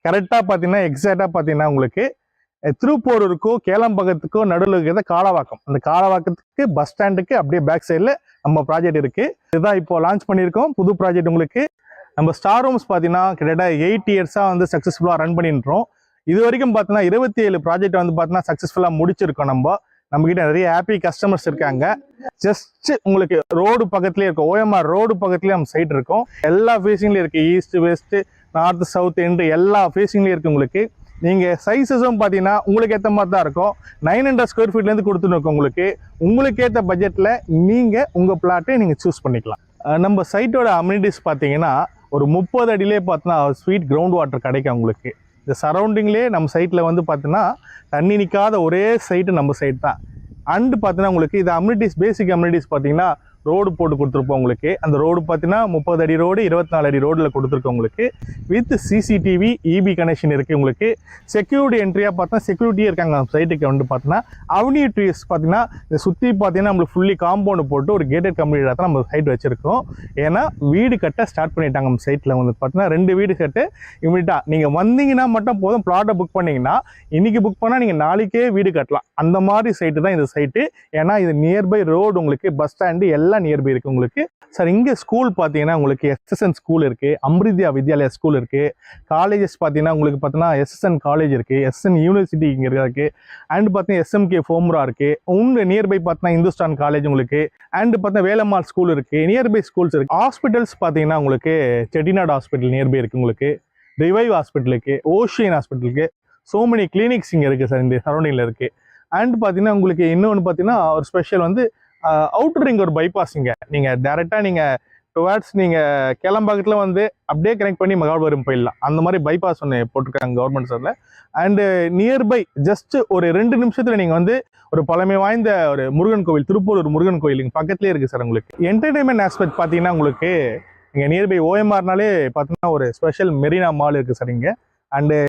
கரெக்டாக பார்த்தீங்கன்னா எக்ஸாக்டாக பார்த்தீங்கன்னா உங்களுக்கு திருப்போரூருக்கோ கேளம்பகத்துக்கோ நடுவில் இருக்கிறத காலவாக்கம். அந்த காலவாக்கத்துக்கு பஸ் ஸ்டாண்டுக்கு அப்படியே பேக் சைடில் நம்ம ப்ராஜெக்ட் இருக்கு. இதுதான் இப்போ லான்ச் பண்ணியிருக்கோம் புது ப்ராஜெக்ட் உங்களுக்கு. நம்ம ஸ்டார் ரூம்ஸ் பார்த்தீங்கன்னா கிட்டத்தட்ட 8 இயர்ஸாக வந்து சக்ஸஸ்ஃபுல்லாக ரன் பண்ணிட்டுறோம். இது வரைக்கும் பார்த்தீங்கன்னா 27 ப்ராஜெக்ட் வந்து பார்த்தீங்கன்னா சக்ஸஸ்ஃபுல்லாக முடிச்சிருக்கோம். நம்மகிட்ட நிறைய ஹாப்பி கஸ்டமர்ஸ் இருக்காங்க. ஜஸ்ட் உங்களுக்கு ரோடு பக்கத்துலேயே இருக்கும், OMR ரோடு பக்கத்துலேயே நம்ம சைட் இருக்கும். எல்லா ஃபேஸிங்லேயும் இருக்குது, east west north south and எல்லா ஃபேஸிங்லேயும் இருக்குது உங்களுக்கு. நீங்கள் சைஸஸும் பார்த்தீங்கன்னா உங்களுக்கு ஏற்ற மாதிரி தான் இருக்கும். 900 ஸ்கொயர் ஃபீட்லேருந்து கொடுத்துருக்கோம் உங்களுக்கு. உங்களுக்கு ஏற்ற பட்ஜெட்டில் நீங்கள் உங்கள் பிளாட்டை நீங்கள் சூஸ் பண்ணிக்கலாம். நம்ம சைட்டோட அம்யூனிட்டிஸ் பார்த்தீங்கன்னா ஒரு 30 அடியிலே பார்த்தீங்கன்னா ஸ்வீட் கிரவுண்ட் வாட்டர் கிடைக்கும் உங்களுக்கு. இந்த சரௌண்டிங்லேயே நம்ம சைட்டில் வந்து பார்த்தீங்கன்னா தண்ணி நிற்காத ஒரே சைட்டு நம்ம சைட் தான். அண்டு பார்த்தீங்கன்னா உங்களுக்கு இது அம்யூனிட்டிஸ் பேசிக் அம்யூனிட்டிஸ் பார்த்தீங்கன்னா ரோடு போட்டு கொடுத்துருப்போம் உங்களுக்கு. அந்த ரோடு பார்த்தீங்கன்னா 30 அடி ரோடு 24 அடி ரோடில் கொடுத்துருக்கோம் உங்களுக்கு. வித் CCTV EB கனெக்ஷன் இருக்குது உங்களுக்கு. செக்யூரிட்டி என்ட்ரியாக பார்த்தா செக்யூரிட்டியே இருக்காங்க நம்ம சைட்டுக்கு வந்து பார்த்தீங்கன்னா. அவென்யூ ட்ரீஸ் பார்த்தீங்கன்னா இதை சுற்றி பார்த்தீங்கன்னா நம்மளுக்கு ஃபுல்லி காம்பவுண்டு போட்டு ஒரு கேட்டட் கம்யூனிட்டியாக தான் நம்ம சைட் வச்சுருக்கோம். ஏன்னா வீடு கட்ட ஸ்டார்ட் பண்ணிட்டாங்க நம்ம சைட்டில் வந்து பார்த்தீங்கன்னா 2 வீடு கட்டு இமீடியட்டாக நீங்கள் வந்தீங்கன்னா மட்டும் போதும். ப்ளாட்டை புக் பண்ணிங்கன்னா இன்றைக்கி புக் பண்ணால் நீங்கள் நாளைக்கே வீடு கட்டலாம். அந்த மாதிரி சைட்டு தான் இந்த சைட்டு. ஏன்னா இது நியர்பை ரோடு உங்களுக்கு, பஸ் ஸ்டாண்டு எல்லாம் நியர்பை இருக்கு உங்களுக்கு. சார் இங்கே ஸ்கூல் பார்த்தீங்கன்னா உங்களுக்கு SSN ஸ்கூல் இருக்கு, அமிர்தியா வித்யாலயா ஸ்கூல் இருக்கு. காலேஜஸ் பார்த்தீங்கன்னா உங்களுக்கு பார்த்தீங்கன்னா SSN காலேஜ் இருக்கு, SSN யூனிவர்சிட்டி இங்கே இருக்கு. அண்ட் பார்த்தீங்கன்னா SMK ஃபோம்ரா இருக்கு. உங்க நியர்பை பார்த்தீங்கன்னா இந்துஸ்தான் காலேஜ் உங்களுக்கு. அண்ட் பார்த்தீங்கன்னா வேலம்மாள் ஸ்கூல் இருக்கு, நியர்பை ஸ்கூல்ஸ் இருக்கு. ஹாஸ்பிட்டல்ஸ் பார்த்தீங்கன்னா உங்களுக்கு செட்டிநாடு ஹாஸ்பிட்டல் நியர்பை இருக்கு உங்களுக்கு, ரிவைவ் ஹாஸ்பிட்டலுக்கு, ஓஷியன் ஹாஸ்பிட்டலுக்கு. ஸோ மெனி கிளினிக்ஸ் இங்கே இருக்குது சார் இந்த சரௌண்டிங்கில் இருக்குது. அண்ட் பார்த்தீங்கன்னா உங்களுக்கு இன்னொன்று பார்த்தீங்கன்னா ஒரு ஸ்பெஷல் வந்து அவுட்டர் ரிங் ஒரு பைபாஸ். இங்கே நீங்கள் டேரெக்டாக நீங்கள் டுவார்ட்ஸ் நீங்கள் கேளம்பாக்கத்தில் வந்து அப்படியே கனெக்ட் பண்ணி மகாபலிபுரம் போயிடலாம். அந்த மாதிரி பைபாஸ் ஒன்று போட்டிருக்காங்க government Sarala. And nearby just ஒரு 2 நிமிஷத்தில் நீங்கள் வந்து ஒரு பழமை வாய்ந்த ஒரு முருகன் கோவில், திருப்பூர் முருகன் கோவில் இங்கே பக்கத்துலேயே இருக்குது சார் உங்களுக்கு. என்டர்டைன்மெண்ட் ஆஸ்பெக்ட் பார்த்தீங்கன்னா உங்களுக்கு இங்கே நியர்பை OMRனாலே பார்த்தீங்கன்னா ஒரு ஸ்பெஷல் மெரினா மால் இருக்குது சார் இங்கே. அண்டு